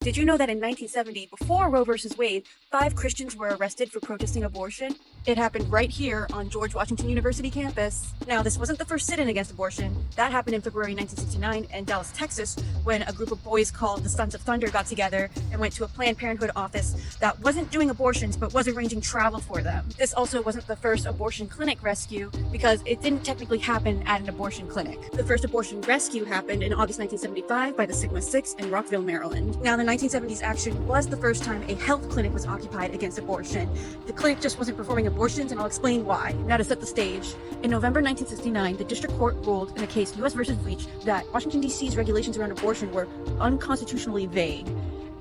Did you know that in 1970, before Roe v. Wade, 5 Christians were arrested for protesting abortion? It happened right here on George Washington University campus. Now, this wasn't the first sit-in against abortion. That happened in February 1969 in Dallas, Texas, when a group of boys called the Sons of Thunder got together and went to a Planned Parenthood office that wasn't doing abortions but was arranging travel for them. This also wasn't the first abortion clinic rescue because it didn't technically happen at an abortion clinic. The first abortion rescue happened in August 1975 by the Sigma 6 in Rockville, Maryland. Now, the 1970s action was the first time a health clinic was occupied against abortion. The clinic just wasn't performing abortions, and I'll explain why. Now, to set the stage, in November 1969, the district court ruled in a case U.S. versus Leach that Washington, D.C.'s regulations around abortion were unconstitutionally vague.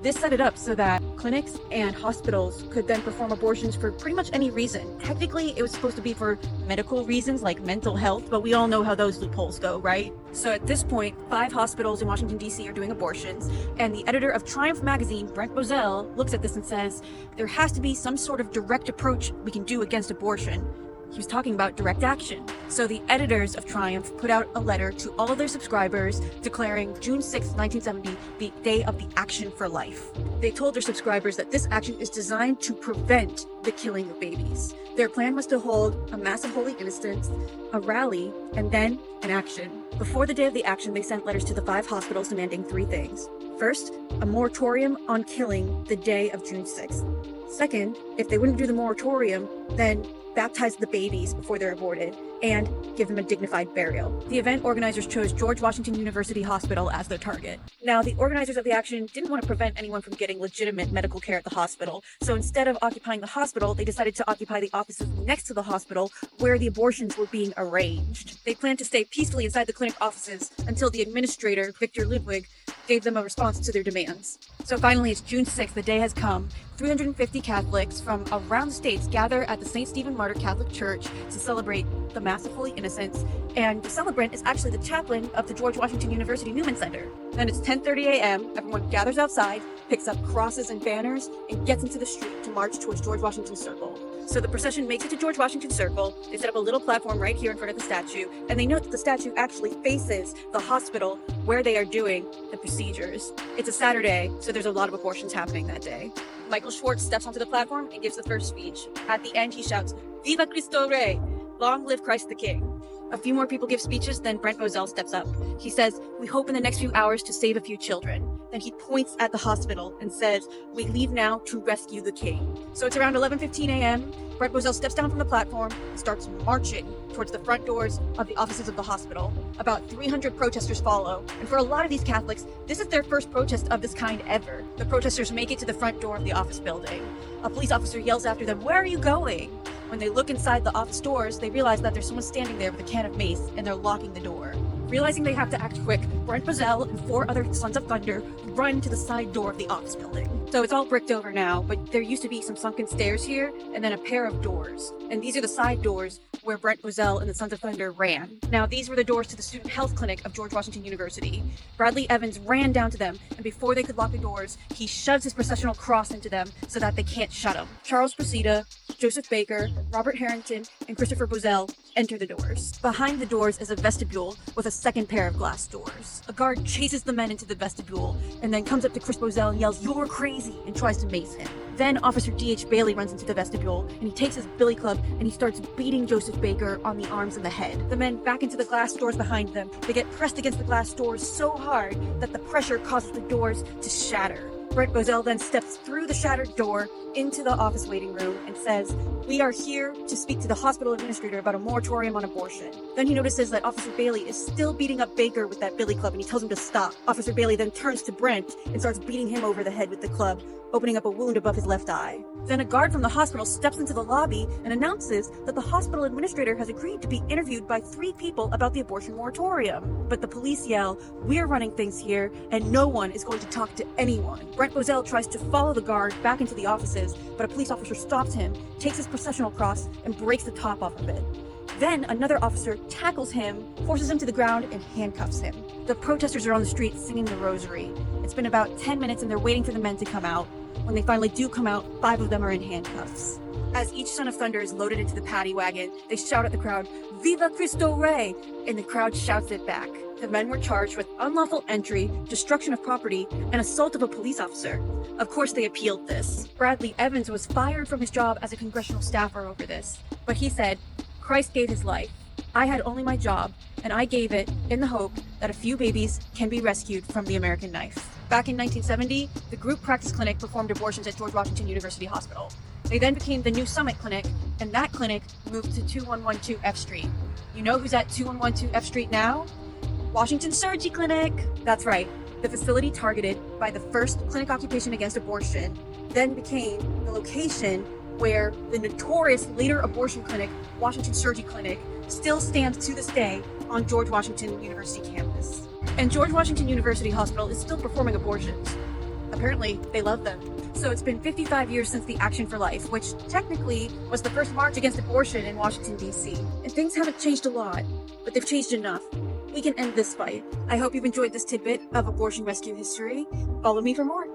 This set it up so that clinics and hospitals could then perform abortions for pretty much any reason. Technically, it was supposed to be for medical reasons like mental health, but we all know how those loopholes go, right? So at this point, 5 hospitals in Washington, D.C. are doing abortions, and the editor of Triumph magazine, Brent, Bozell, looks at this and says, there has to be some sort of direct approach we can do against abortion. He was talking about direct action. So the editors of Triumph put out a letter to all of their subscribers declaring June 6, 1970, the day of the action for life. They told their subscribers that this action is designed to prevent the killing of babies. Their plan was to hold a mass of holy innocents, a rally, and then an action. Before the day of the action, they sent letters to the 5 hospitals demanding 3 things. First, a moratorium on killing the day of June 6th. Second, if they wouldn't do the moratorium, then baptize the babies before they're aborted, and give them a dignified burial. The event organizers chose George Washington University Hospital as their target. Now, the organizers of the action didn't want to prevent anyone from getting legitimate medical care at the hospital, so instead of occupying the hospital, they decided to occupy the offices next to the hospital where the abortions were being arranged. They planned to stay peacefully inside the clinic offices until the administrator, Victor Ludwig, gave them a response to their demands. So finally, it's June 6th, the day has come. 350 Catholics from around the states gather at the St. Stephen Martyr Catholic Church to celebrate the Mass of Holy Innocents, and the celebrant is actually the chaplain of the George Washington University Newman Center. Then it's 10:30 a.m., everyone gathers outside, picks up crosses and banners, and gets into the street to march towards George Washington Circle. So the procession makes it to George Washington Circle. They set up a little platform right here in front of the statue, and they note that the statue actually faces the hospital where they are doing the procedures. It's a Saturday, so there's a lot of abortions happening that day. Michael Schwartz steps onto the platform and gives the first speech. At the end, he shouts, "Viva Cristo Rey! Long live Christ the King." A few more people give speeches, then Brent Bozell steps up. He says, "We hope in the next few hours to save a few children." Then he points at the hospital and says, "We leave now to rescue the king." So it's around 11:15 a.m. Brent Bozell steps down from the platform and starts marching towards the front doors of the offices of the hospital. About 300 protesters follow, and for a lot of these Catholics, this is their first protest of this kind ever. The protesters make it to the front door of the office building. A police officer yells after them, "Where are you going?" When they look inside the office doors, they realize that there's someone standing there with a can of mace, and they're locking the door. Realizing they have to act quick, Brent Bozell and 4 other Sons of Thunder run to the side door of the office building. So it's all bricked over now, but there used to be some sunken stairs here, and then a pair of doors. And these are the side doors where Brent Bozell and the Sons of Thunder ran. Now, these were the doors to the student health clinic of George Washington University. Bradley Evans ran down to them, and before they could lock the doors, he shoves his processional cross into them so that they can't shut them. Charles Procida, Joseph Baker, Robert Harrington, and Christopher Bozell enter the doors. Behind the doors is a vestibule with a second pair of glass doors. A guard chases the men into the vestibule and then comes up to Chris Bozell and yells, "You're crazy," and tries to mace him. Then Officer D.H. Bailey runs into the vestibule and he takes his billy club and he starts beating Joseph Baker on the arms and the head. The men back into the glass doors behind them. They get pressed against the glass doors so hard that the pressure causes the doors to shatter. Brent Bozell then steps through the shattered door into the office waiting room and says, "We are here to speak to the hospital administrator about a moratorium on abortion." Then he notices that Officer Bailey is still beating up Baker with that billy club and he tells him to stop. Officer Bailey then turns to Brent and starts beating him over the head with the club, opening up a wound above his left eye. Then a guard from the hospital steps into the lobby and announces that the hospital administrator has agreed to be interviewed by 3 people about the abortion moratorium. But the police yell, "We're running things here, and no one is going to talk to anyone." Brent Bozell tries to follow the guard back into the offices, but a police officer stops him, takes his processional cross, and breaks the top off of it. Then another officer tackles him, forces him to the ground, and handcuffs him. The protesters are on the street singing the rosary. It's been about 10 minutes and they're waiting for the men to come out. When they finally do come out, 5 of them are in handcuffs. As each son of thunder is loaded into the paddy wagon, they shout at the crowd, "Viva Cristo Rey!" and the crowd shouts it back. The men were charged with unlawful entry, destruction of property, and assault of a police officer. Of course, they appealed this. Bradley Evans was fired from his job as a congressional staffer over this, but he said, "Christ gave his life. I had only my job, and I gave it in the hope that a few babies can be rescued from the American knife." Back in 1970, the group practice clinic performed abortions at George Washington University Hospital. They then became the New Summit Clinic, and that clinic moved to 2112 F Street. You know who's at 2112 F Street now? Washington Surgery Clinic. That's right. The facility targeted by the first clinic occupation against abortion then became the location where the notorious later abortion clinic, Washington Surgery Clinic, still stands to this day on George Washington University campus. And George Washington University Hospital is still performing abortions. Apparently, they love them. So it's been 55 years since the Action for Life, which technically was the first march against abortion in Washington, D.C. And things haven't changed a lot, but they've changed enough. We can end this fight. I hope you've enjoyed this tidbit of abortion rescue history. Follow me for more.